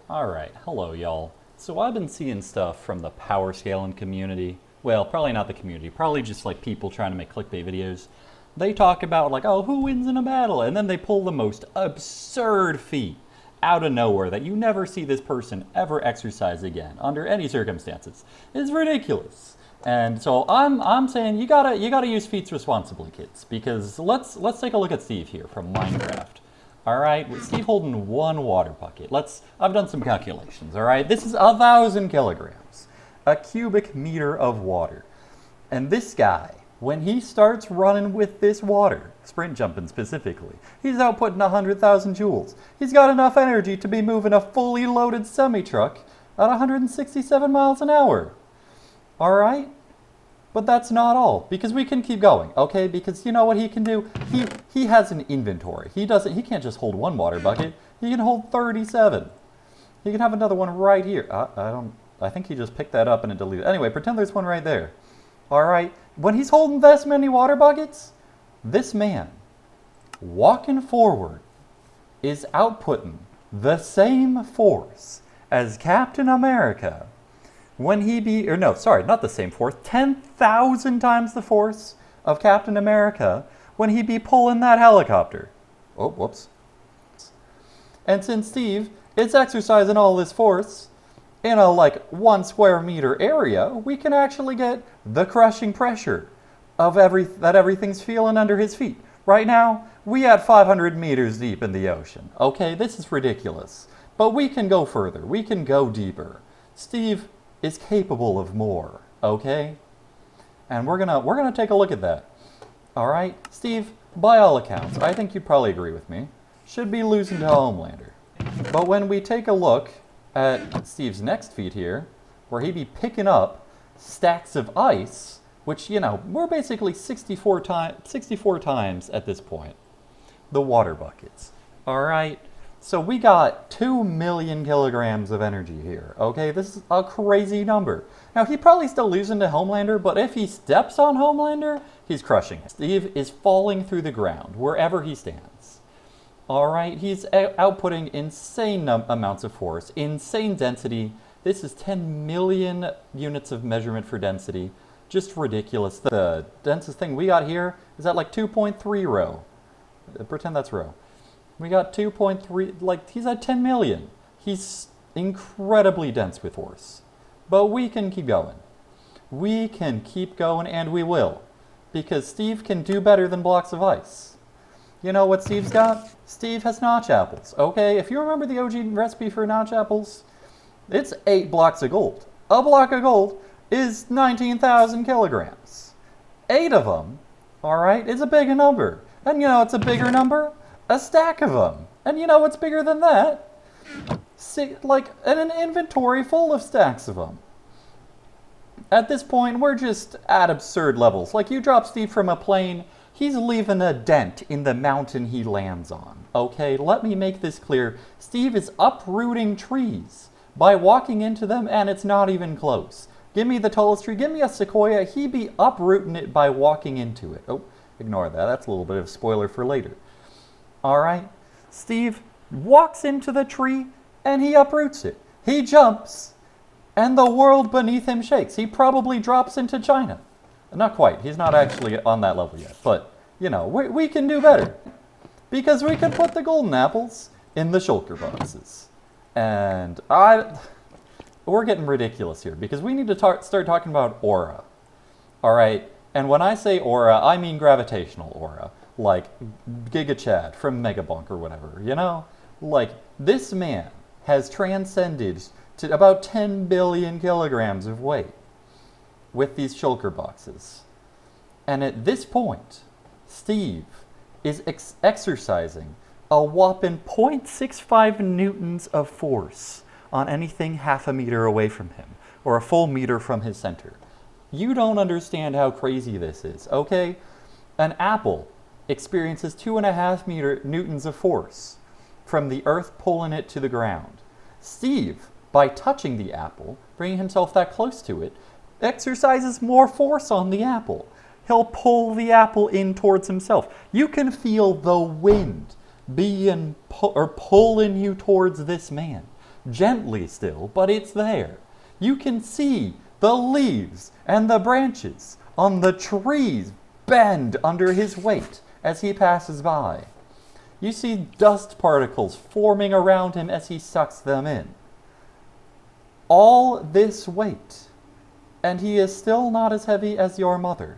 Alright, hello y'all. So I've been seeing stuff from the power scaling community. Well, probably not the community, probably just like people trying to make clickbait videos. They talk about like, oh, who wins in a battle? And then they pull the most absurd feat out of nowhere that you never see this person ever exercise again under any circumstances. It's ridiculous. And so I'm saying you gotta use feats responsibly, kids, because let's take a look at Steve here from Minecraft. All right, with Steve holding one water bucket. I've done some calculations, all right? This is 1,000 kilograms, a cubic meter of water. And this guy, when he starts running with this water, sprint jumping specifically, he's outputting 100,000 joules. He's got enough energy to be moving a fully loaded semi-truck at 167 miles an hour. All right? But that's not all, because we can keep going, okay? Because you know what he can do? He has an inventory. He can't just hold one water bucket. He can hold 37. He can have another one right here. I think he just picked that up and it deleted. Anyway, pretend there's one right there. All right, when he's holding this many water buckets, this man, walking forward, is outputting the same force as Captain America when he be, or no, sorry, not the same force, 10,000 times the force of Captain America when he be pulling that helicopter. Oh, whoops. And since Steve is exercising all this force in a like 1 square meter area, we can actually get the crushing pressure of that everything's feeling under his feet. Right now, we at 500 meters deep in the ocean. Okay, this is ridiculous. But we can go further. We can go deeper. Steve is capable of more, okay? And we're gonna take a look at that. All right, Steve, by all accounts, I think you'd probably agree with me, should be losing to Homelander. But when we take a look at Steve's next feat here, where he be picking up stacks of ice, which, you know, we're basically 64 times at this point, the water buckets. All right, so we got 2 million kilograms of energy here, okay? This is a crazy number. Now, he probably still losing to Homelander, but if he steps on Homelander, he's crushing it. Steve is falling through the ground wherever he stands. All right, he's outputting insane amounts of force, insane density. This is 10 million units of measurement for density. Just ridiculous. The densest thing we got here is at like 2.3 rho. Pretend that's rho. We got 2.3, like he's at 10 million. He's incredibly dense with force. But we can keep going. We can keep going, and we will. Because Steve can do better than blocks of ice. You know what Steve's got? Steve has notch apples, okay? If you remember the OG recipe for notch apples, it's 8 blocks of gold. A block of gold is 19,000 kilograms. 8 of them, all right, is a big number. And you know it's a bigger number? A stack of them. And you know what's bigger than that? Like an inventory full of stacks of them. At this point, we're just at absurd levels. Like you drop Steve from a plane, he's leaving a dent in the mountain he lands on. Okay, let me make this clear. Steve is uprooting trees by walking into them, and it's not even close. Give me the tallest tree, give me a sequoia, he'd be uprooting it by walking into it. Oh, ignore that, that's a little bit of a spoiler for later. All right, Steve walks into the tree and he uproots it. He jumps and the world beneath him shakes. He probably drops into China. Not quite, he's not actually on that level yet, but you know, we can do better. Because we can put the golden apples in the shulker boxes. And we're getting ridiculous here because we need to start talking about aura. All right, and when I say aura, I mean gravitational aura. Like Giga Chad from Megabonk or whatever, you know? Like, this man has transcended to about 10 billion kilograms of weight with these shulker boxes. And at this point, Steve is exercising a whopping 0.65 newtons of force on anything half a meter away from him, or a full meter from his center. You don't understand how crazy this is, okay? An apple experiences 2.5 newtons of force from the earth pulling it to the ground. Steve, by touching the apple, bringing himself that close to it, exercises more force on the apple. He'll pull the apple in towards himself. You can feel the wind pulling you towards this man. gently still, but it's there. You can see the leaves and the branches on the trees bend under his weight as he passes by. You see dust particles forming around him as he sucks them in. All this weight, and he is still not as heavy as your mother.